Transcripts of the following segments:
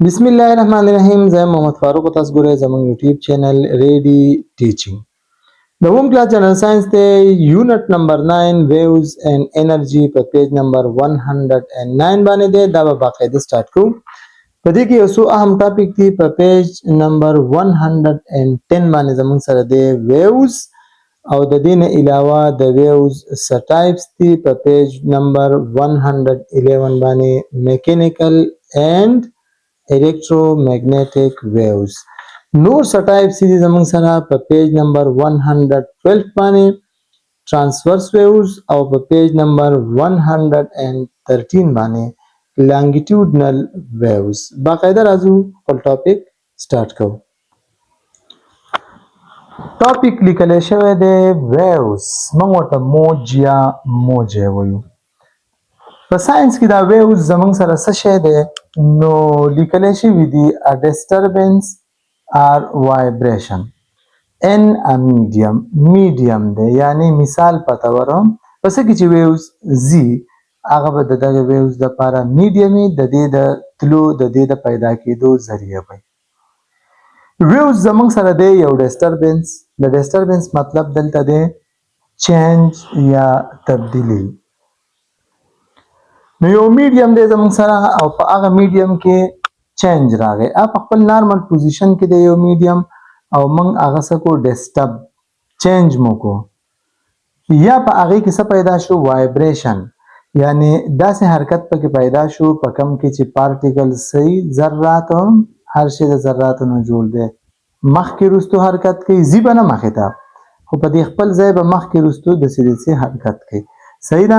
بسم الله الرحمن الرحیم. زه محمد فاروق تاسو ګورئ زموږ یوټیوب چینل ریډي ټیچینګ. د هوم کلاس جنرال ساينس ته یونټ نمبر 9 ویوز اینڈ انرژي په پیج نمبر 109 باندې دی. دا به باقاعده سٹارټ کوو. په دې کې یو څو اهم ټاپک دي. په پیج نمبر 110 باندې زموږ سره دی ویوز او د دې نه علاوه د ویوز ټایپس دي. په پیج نمبر 111 باندې میکانیکل اینڈ electromagnetic waves. نور ټایپس دي زموږ سره په پیج نمبر 112 باندې transverse waves او په پیج نمبر 113 باندې longitudinal waves. باقاعده راځو خپل ټاپک سٹارټ کوو. ټاپک لیکل شوی دی waves. موږ ورته موج یا موجه وایو. په ساينس کې دا ویوز زموږ سره څه شی دی نو لیکل شوی دی a disturbance or vibration in a medium دی. یعنی مثال پته ورم پس کې چې ویوز زی هغه به دغه ویوز د لپاره میډیمي د دې د تلو د دې د پیدا کېدو ذریعہ وي. ویوز زموږ سره دی یو ډیسټربنس. د ډیسټربنس مطلب دلته دی چینج یا تبدیلی. نو یو میډیم دی زموږ سره او په هغه میډیم کې چینج راغی. په خپل نارمل پوزیشن کې دی یو میډیم او موږ هغه څه کو ډیسټرب چینج مو کو یا په هغه کې څه پیدا شو وایبریشن. یعنی داسې حرکت پکې پیدا شو په کم کې چې پارټیکل صحیح ذرات هر شی د ذراتو نه جوړ دی. مخ کې رستو حرکت کوي زیبه نه مخې ته خو په دې خپل ځای به مخ کې رستو د سیده حرکت کوي. صحیح ده.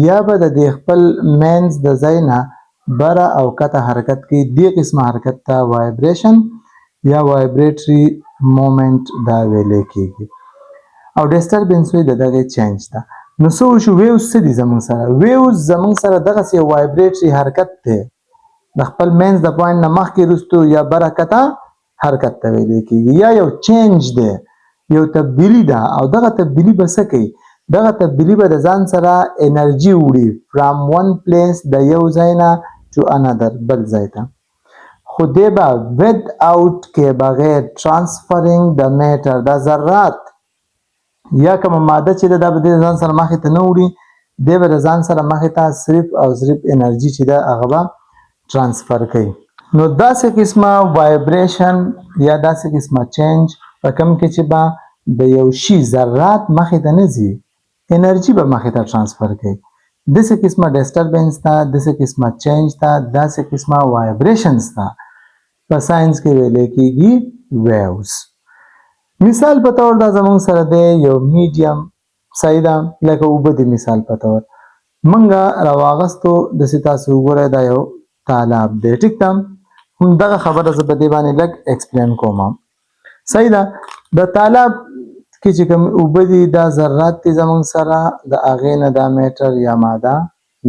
یا به د خپل مینز د ځای نه بره او کته حرکت کوي. دې قسمه حرکت ته وایبریشن یا وایبریټري مومنت دا ویل کېږي. او ډیسټربنس وی دغه چینج ده. نو څه شو ویوز څه دي زموږ سره؟ ویوز زموږ سره دغه یو وایبریټري حرکت دی. د خپل مینز د پوینټ نه مخکې رستو یا بره کته حرکت ته ویل کېږي یا یو چینج دی یو تبدیلی ده. او دغه تبدیلی به څه کوي؟ دغه تبدیلی به د ځان سره انرژي وړي from one place د یو ځای نه to another بل ځای ته. خو دی به without کې بغیر transferring the matter د ذرات یا کوم ماده چې د به د ځان سره مخې ته نه وړي دی به د ځان سره مخې ته صرف او صرف انرژي چې ده هغه به ترانسفر کوي. نو داسې قسمه وایبریشن یا داسې قسمه چینج په کوم کې چې به د یو شي ذرات مخې ته نه ځي انرژي به مخې ته ترانسفر کوي. داسې قسمه ډیسټربنس ته داسې قسمه چینج ته داسې قسمه وایبریشنز ته په ساينس کې ویل کېږي ویوز. مثال په تور دا زموږ سره دی یو میډیم صحیح ده لکه اوبه د مثال په تور منګه راواغستو داسې تاسو وګورئ دا یو تالاب دی. ټیک ده. دغه خبره زه په دې باندې لږ ایکسپلین کوم. صحیح ده. د تالاب کې چې کوم اوبه دي دا ذرات دي زموږ سره د هغې نه دا میټر یا ماده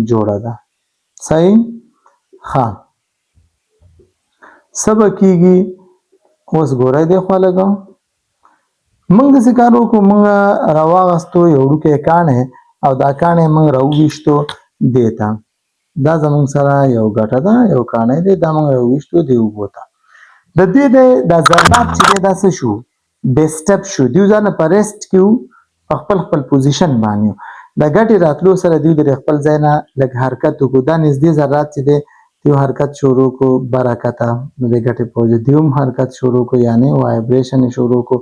جوړه ده. صحیح. ښه څه به کېږي اوس ګورئ دې خوا لږ موږ داسې کار وکړو موږ راواغستو یو وړوکی کاڼی او دا کاڼی موږ راوویشتو دې ته. دا زموږ سره یو ګټه ده یو کاڼی دی دا موږ راوویشتو دې اوبو ته. د دې دا ذرات چې دی دا څه شو ډیسټرب شو. دیو ځان په ریسټ کې وو په خپل پوزیشن باندې د ګټې راتلو سره دیو د خپل ځای نه لږ حرکت وکړو. دا نږدې ذرات چې دی دیو حرکت شروع کو برکته نو د ګټې په وجه دیو هم حرکت شروع کو یعنی وایبریشن شروع کو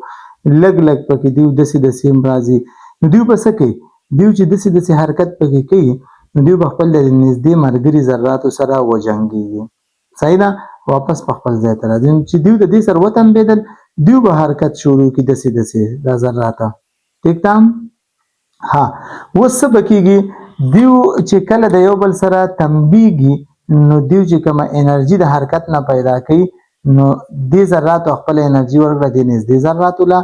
لږ پکې دیو داسې هم راځي. نو دیو به څه کوي دیو چې داسې حرکت پکې کوي نو دیو به خپل د نږدې ملګري ذراتو سره وجنګېږي. صحیح ده. واپس په خپل ځای ته راځي چې دیو د دې سره وتمبېدل دیو به حرکت شروع کړي داسې دا ذرات. ټیک ده. ها اوس څه به کېږي دیو چې کله د یو بل سره تمبېږي نو دیو چې کومه انرژي د حرکت نه پیدا کوي نو دې ذراتو خپل انرژي ورکړه دې نږدې ذراتو له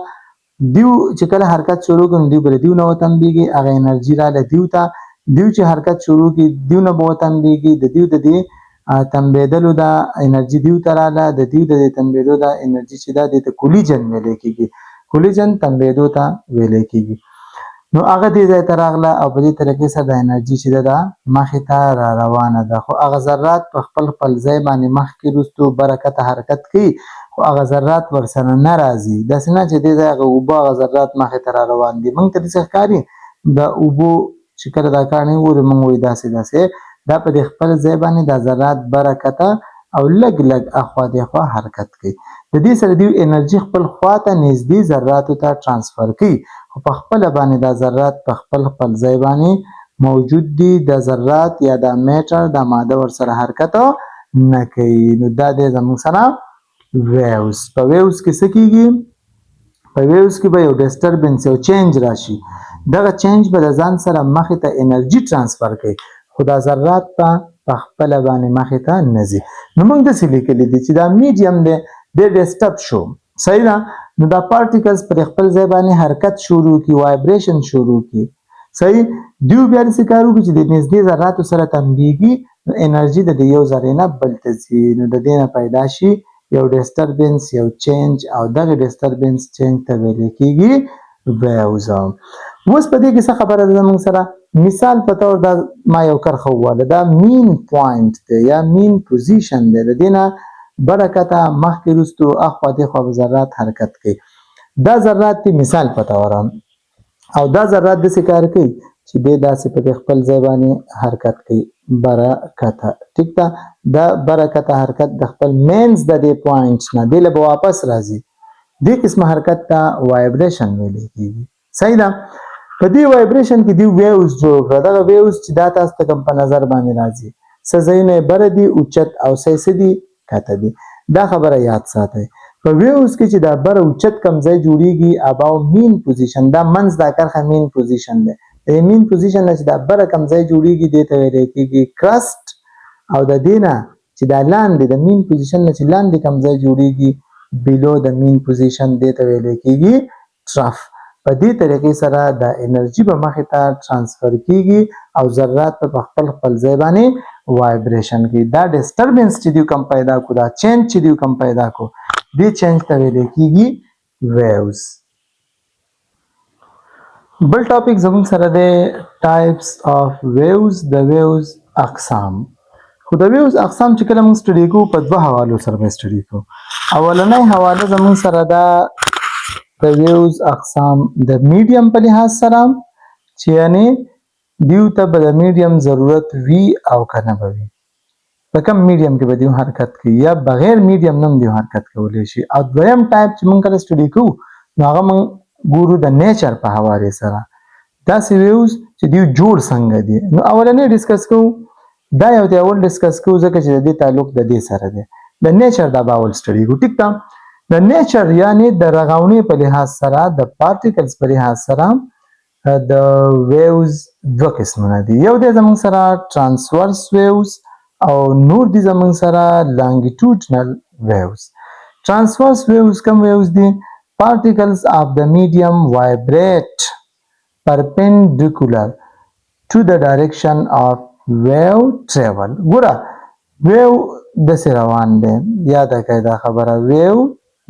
دیو چې کله حرکت شروع کړي دیو بل دیو نه وتمبېږي هغه انرژي راله دیو ته. دیو چې حرکت شروع کړي دیو نه به وتمبېږي د دیو د دې تمبېدلو دا انرژي دیو ته راله د دیو د تمبېدو دا انرژي چې دا د کولیجن ویل کېږي. کولیجن تمبېدو ته ویل کېږي. نو هغه دې ځای ته راغله او په دې طریقې سره د انرژي چې ده مخې ته را روانه ده خو هغه ذرات په خپل ځای باندې مخکې وروستو برکته حرکت کوي خو هغه ذرات ورسره نه راځي داسې نه چې دې ځای هغه اوبه هغه ذرات مخې ته را روان دي موږ ته داسې ښکاري د اوبو چې کله دا کاڼي ګورو موږ وایو داسې دا په دې خپل ځای باندې دا ذرات برکته او لږ اخوا دېخوا حرکت کوي د دې سره دوی انرژي خپل خوا ته نږدې ذراتو ته ترانسفر کوي خو په خپله باندې دا ذرات په خپل ځای باندې موجود دي د ذرات یا د میټر د ماده ورسره حرکت نه کوي نو دا دی زموږ سره ویوز په ویوز کې څه کیږي په ویوز کې به یو ډسټربنس یو چینج راشي دغه چینج به د ځان سره مخې ته انرژي ترانسفر کوي خو دا ذرات په خپله باندې مخې ته نه ځي نو موږ داسې لیکلی دي چې دا میډیم دی دی ډسټرب شو صحیح ده نو دا پارټیکلز پر خپل ځای باندې حرکت شروع کی وایبریشن شروع کی صحیح دیو بیا داسې کار وکړي چې د نږدې ذراتو سره تمبیږي نو انرژي د یو ذرې نه بل ته ځي نو د دې نه پیدا شي یو ډسټربنس یو چینج او دغه ډسټربنس چینج ته ویل کېږي ویوز اوس په دې کې څه خبره ده زموږ سره مثال په طور دا ما یو کرښه وواله دا مین پوینټ دی یا مین پوزیشن دی د دې نه برکته مخکې وروستو اخوا دېخوا به ذرات حرکت کوي دا ذرات دي مثال په طور او دا ذرات داسې کار کوي چې دی داسې په خپل ځای باندې حرکت کوي برکته ټیک ده دا برکته حرکت د خپل مینز د دې پوینټ نه دی له به واپس راځي دې قسمه حرکت ته وایبریشن ویلی کېږي صحیح ده په دې وایبریشن کې دی ویوز جوړ کړه دغه ویوز چې دا تاسو ته کوم په نظر باندې راځي څه ځایونه یې بره دي اوچت او څه دي کته دي دا خبره یاد ساتئ په ویوز کې چې دا بره اوچت کم ځای جوړیږي اباو مین پوزیشن دا منځ دا کرښه مین پوزیشن دی د مین پوزیشن نه چې دا بره کم ځای جوړیږي دې ته ویل کېږي کرسټ او د دې نه چې دا لاندې د مین پوزیشن نه چې لاندې کم ځای جوړیږي بیلو د مین پوزیشن دې ته ویل کېږي ټرف په دې طریقې سره د انرژي به مخې ته ترانسفر کیږي او ذرات په خپل ځای باندې وایبریشن کوي دا ډسټربنس چې دوی کم پیدا کو دا چینج چې دوی کم پیدا کو دې چینج ته ویل کېږي ویوز بل ټاپک زموږ سره دی ټایپس اف ویوز د ویوز اقسام خو د ویوز اقسام چې کله موږ سټډي کوو په دوه حوالو سره به سټډي کوو اولنۍ حواله زموږ سره ده د ویوز اقسام د میډیم په لحاظ سره چې یعنی دیو ته به د میډیم ضرورت وي او کنه به وي په کوم میډیم کې به دیو حرکت کوي یا بغیر میډیم نه دیو حرکت کولی شي او دویم ټایپ چې موږ کله سټډي کوو نو هغه موږ ګورو د نیچر په حواله سره داسې ویوز چې دیو جوړ څنګه دي نو اولنې ډسکس کوو دا یو دی اول ډسکس کوو ځکه چې د دې تعلق د دې سره دی د نیچر دا به اول سټډي کوو ټیک ده د نیچر یعنی د رغونې په لحاظ سره د پارټیکلز په لحاظ سره د ویوز دوه قسمونه دي یو دی زموږ سره ترانسورس ویوز او نور دي زموږ سره لانګیټیوډنل ویوز ترانسورس ویوز کوم ویوز دي particles of the medium vibrate perpendicular to the direction of wave travel ګوره ویو د روان دی یاد کړئ دا خبره ویو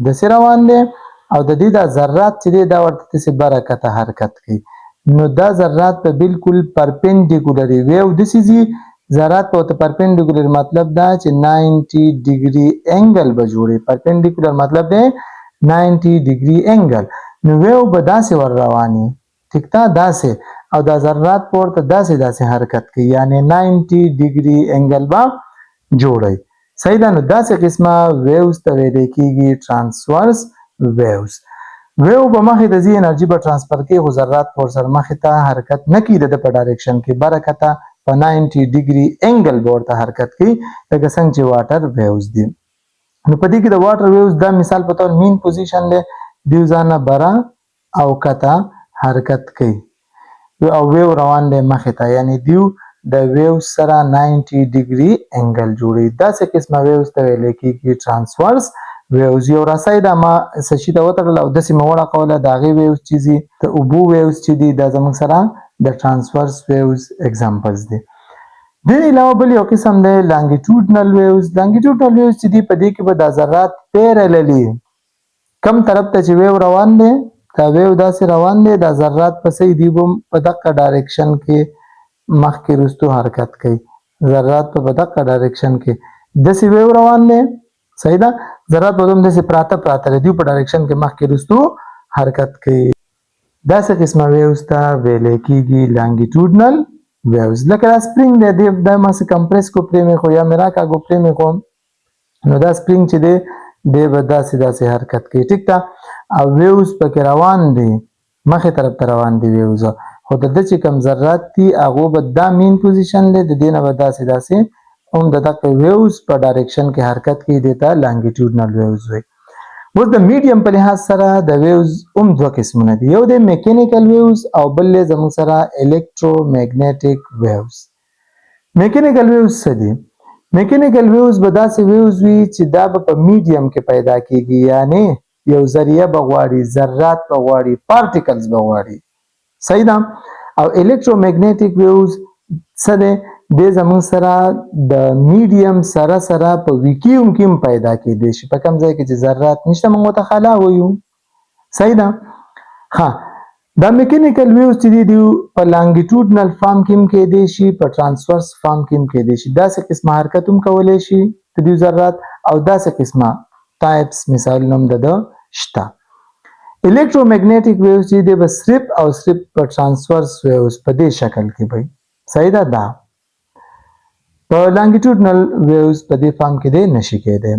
د روان دی او د دې د ذرات چې دا ورته څه برکته حرکت کوي نو دا ذرات په بالکل پرپندیکولر ویو د سيزي ذرات په پرپندیکولر مطلب دا چې 90 ډیګري انګل به جوړي پرپندیکولر مطلب دی 90 ډیګري انګل نو ویو به داسې ور رواني ټیک تا داسې او دا ذرات پورته داسې حرکت کوي یعنی 90 ډیګري انګل به جوړي صحیح ده نو داسې قسمه ویوز ته ویل کېږي ترانسورس ویوز ویو به مخې ته ځي انرژي به ترانسفر کوي خو ذرات پر سر مخې ته حرکت نه کوي د په ډایرکشن کې برکته په 90 ډیګري انګل به ورته حرکت کوي لکه څنګه چې واټر ویوز دي نو په دې کې د واټر ویوز دا مثال په تور مین پوزیشن دی دیو ځانه برا او کته حرکت کوي او ویو روان دی مخې ته یعنی دیو د ویو سره 90 ډیګري انګل جوړي داسې قسمه ویوز ته ویل کېږي ترانسورس ویوز یو راسای دا ما سشي ته وتړل او داسې موړه کوله د هغې ویوز چې دي د اوبو ویوز چې دي دا زموږ سره د ترانسورس ویوز اگزامپلز دي دې علاوه بل یو قسم دی لانګیټیوډنل ویوز لانګیټیوډنل ویوز چې دي په دې کې به دا ذرات پیرللی کم طرف ته چې ویو روان دی دا ویو داسې روان دی دا ذرات پسې دی بم په دغه ډایرکشن کې مخکې رستو حرکت کوي ذرات په دغه ډایرکشن کې داسې ویو روان دی صحیح ده ذرات په دوم داسې پراته دی په ډایرکشن کې مخکې رستو حرکت کوي داسې قسمه ویوز ته ویل کېږي لانګیټیوډنل ویوز لکه دا سپرینګ دی دا ما څه کمپریس کو پرې مې خو یا مې راکاږو پرې مې خو نو دا سپرینګ چې دی به داسې حرکت کوي ټیک ده او ویوز پکې روان دي مخې طرف ته روان دي ویوز خو د چې کم ذرات دي هغه به دا مین پوزیشن دی د دینه به داسې هم د دغه ویوز په ډایرکشن کې حرکت کوي د ته لانګیټیوډنل ویوز وي اوس د میډیم په لحاظ سره د ویوز هم دوه قسمونه دي یو د میکانیکل ویوز او بل زموږ سره الکترومغنیټیک ویوز میکانیکل ویوز څه دي میکانیکل ویوز به داسې ویوز وي چې دا به په میډیم کې پیدا کیږي یعنی یو ذریعه بغواړي ذرات بغواړي پارټیکلز بغواړي صحیح ده او الکترومغنیټیک ویوز څه دی د زمون سره د میډیم سره په ویکیوم کې پیدا کېدي شي په کوم ځای کې چې ذرات نشته موږ ته خلا وایو صحیح ده ها دا میکانیکل ویوز چې دی په لانګیټیوډنل فارم کې کېدي شي په ترانسورس فارم کې کېدي شي داسې قسمه حرکت هم کولای شي د دې ذرات او داسې قسمه ټایپس مثال نوم ده شته الکترومغنیټیک ویوز چې دی به صرف په ترانسورس ویوز په دې شکل کې وي صحیح ده په لانګیټیوډنل ویوز په دې فارم کې دی نشي کېدی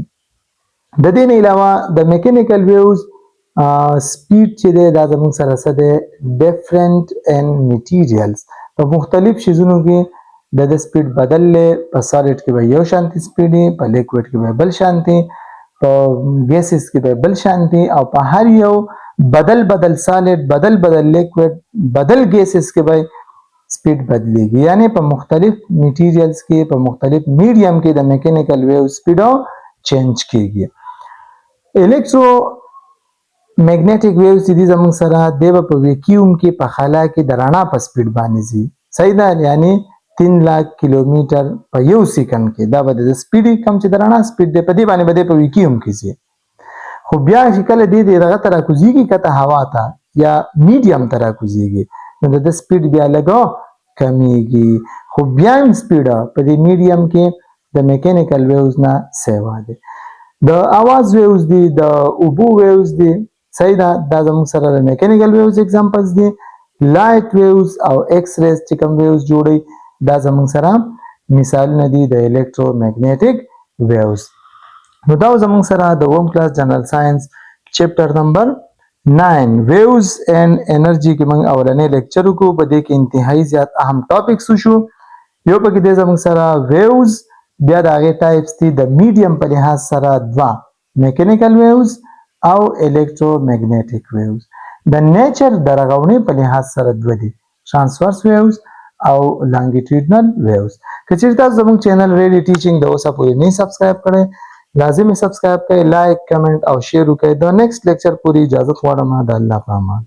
د دې نه علاوه د میکانیکل ویوز سپیډ چې دی دا زموږ سره څه دی ډیفرنٹ ان میټیریلز په مختلف شیزونو کې د سپیډ بدل په سالډ کې به یو شانتي سپیډ په لیکوډ کې به بل شانتي په ګیسز کې به بل شانتي او په هر یو بدل سالډ بدل لیکوډ بدل ګیسز کې به سپیډ بدلیږي یعنی په مختلف میټیریلز کې په مختلف میډیم کې د میکانیکل ویو سپیډ چینج کیږي الکترو میګنیټیک ویوز چې دي زموږ سره د په ویکیوم کې په خلا کې د رڼا په سپیډ باندې ځي صحیح ده یعنی 3 लाख کیلومتر په یو سکند کې دا به د سپیډ کم چې د رڼا سپیډ دی په دې باندې به په ویکیوم کې ځي خو بیا چې کله دغه تر کوزيږي کته هوا ته یا میډیم تر کوزيږي نو د سپیډ بیا لګو کمیږي خو بیا سپیډ په دې میډیم کې د میکانیکل ویوز نه سیوا دي د اواز ویوز دي د اوبو ویوز دي صحیح ده دا زموږ سره د میکانیکل ویوز اگزامپلز دي لایټ ویوز او ایکس ریز چې کوم ویوز جوړي دا زموږ سره مثالونه دي د الکترومغنیټیک ویوز نو دا زموږ سره د اوم کلاس جنرال ساينس چپټر نمبر 9 ویوز اینڈ انرژي کې موږ اولنې لیکچر وکړو په دې کې انتهایی زیات اهم ټاپکس شو یو پکې د زموږ سره ویوز بیا د هغه ټایپس دي د میډیم په لحاظ سره دوا میکانیکل ویوز او الکترومغنیټیک ویوز د نیچر د رغونې په لحاظ سره دوه دي ترانسورس ویوز او لانګیټیوډنل ویوز که چیرته تاسو زموږ چینل ریډي ټیچینګ د اوسه پورې نه سبسکرایب کړئ لازمي سبسکرایب کړئ لایک کمنټ او شیر وکړئ د نیکسټ لیکچر پوری اجازه غواړم د الله په امان